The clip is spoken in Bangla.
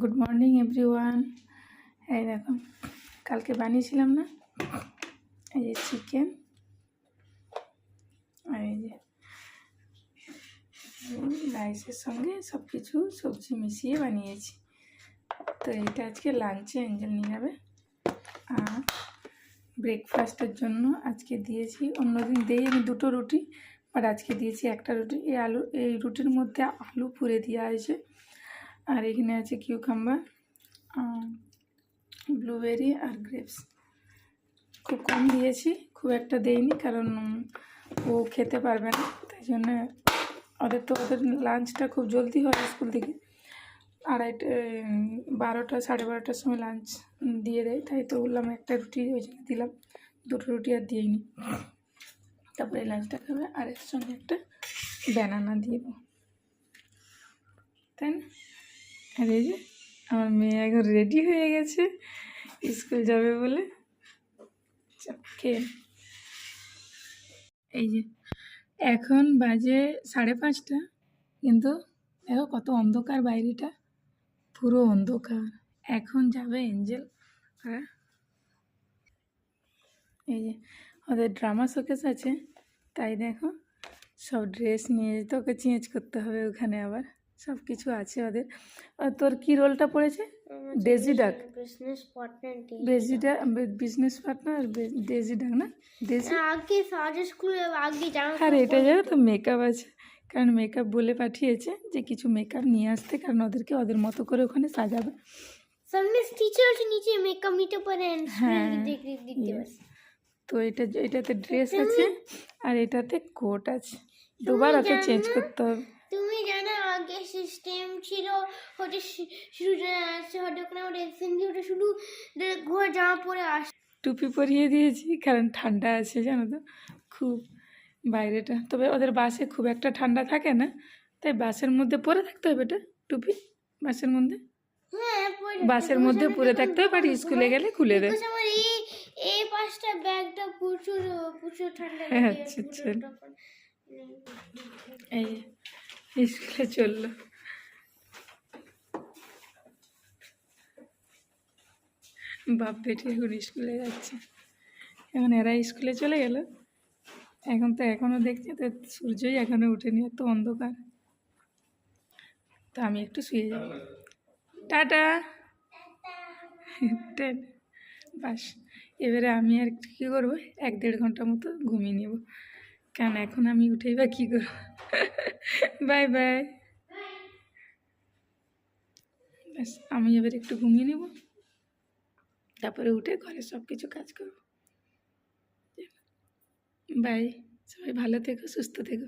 Good morning everyone. এই দেখো, কালকে বানিয়েছিলাম না, এই যে চিকেন আর এই যে রাইসের সঙ্গে সব কিছু সবজি মিশিয়ে বানিয়েছি। তো এইটা আজকে লাঞ্চে এঞ্জেল নিয়ে যাবে। আর ব্রেকফাস্টের জন্য আজকে দিয়েছি, অন্যদিন দিই আমি 2টো রুটি, বাট আজকে দিয়েছি একটা রুটি। এই রুটির মধ্যে আলু পুরে দেওয়া হয়েছে। আর এখানে আছে কিউকাম্বার, ব্লুবেরি আর গ্রেপস। খুব কম দিয়েছি, খুব একটা দেইনি, কারণ ও খেতে পারবে না, তাই জন্য। ওদের লাঞ্চটা খুব জলদি হয় স্কুল থেকে, 12টা 12:30টার সময় লাঞ্চ দিয়ে দেয়, তাই তো বললাম একটা রুটি ওই জন্য দিলাম, 2টো রুটি আর দিইনি। তারপরে লাঞ্চটা খাবে, আর এর সঙ্গে একটা ব্যানানা দিয়ে দেবো, তাই না? আর এই যে আমার মেয়ে এখন রেডি হয়ে গেছে স্কুল যাবে বলে। খেয়ে এই যে এখন বাজে 5:30, কিন্তু দেখো কত অন্ধকার বাইরেটা, পুরো অন্ধকার। এখন যাবে এঞ্জেল। হ্যাঁ, এই যে ওদের ড্রামা শোকেস আছে, তাই দেখো সব ড্রেস নিয়ে যেতে ওকে চেঞ্জ করতে হবে ওখানে, আবার সব কিছু আছে ওদের। আর তোর কি রোলটা পড়েছে? ডেজি ডাক, বিজনেস পার্টনার ডেজি ডাক না, ডেজি। আর এটা জানো তো মেকআপ আছে, কারণ মেকআপ বলে পাঠিয়েছে যে কিছু মেকআপ নিয়ে আসতে, কারণ ওদেরকে ওদের মতো করে ওখানে সাজাবে। হ্যাঁ, তো এটাতে ড্রেস আছে আর এটাতে কোট আছে, দুবার ওকে চেঞ্জ করতে হবে। তুমি জানো আগে সিস্টেম ছিল ওটা শুধু ঘর জামা পরে আস। টুপি পরিয়ে দিয়েছি, কারণ ঠান্ডা আছে জানো তো খুব বাইরেটা। তবে ওদের বাসে খুব একটা ঠান্ডা থাকে না, তাই বাসের মধ্যে পরে থাকতে হবে এটা টুপি, বাসের মধ্যে। বাসের মধ্যে পরে থাকতে হবে, বাট স্কুলে গেলে খুলে দেয়। আমার এই পাশটা ব্যাগটা প্রচুর প্রচুর ঠান্ডা লাগে। আচ্ছা আচ্ছা, এই স্কুলে চললো। বাপ বেটি এখন স্কুলে যাচ্ছে, এখন এরা স্কুলে চলে গেল। এখন তো এখনও দেখছি তো সূর্যই এখনও উঠেনি, এত অন্ধকার। তো আমি একটু শুয়ে যাব, টাটা। বাস, এবারে আমি আর কী করবো, 1-1.5 ঘন্টা মতো ঘুমিয়ে নেব, কারণ এখন আমি উঠেই বা কী করবো। Bye bye. ব্যাস, আমি এবার একটু ঘুমিয়ে নেব, তারপরে উঠে ঘরে সব কিছু কাজ করব। বাই, সবাই ভালো থেকো, সুস্থ থেকো।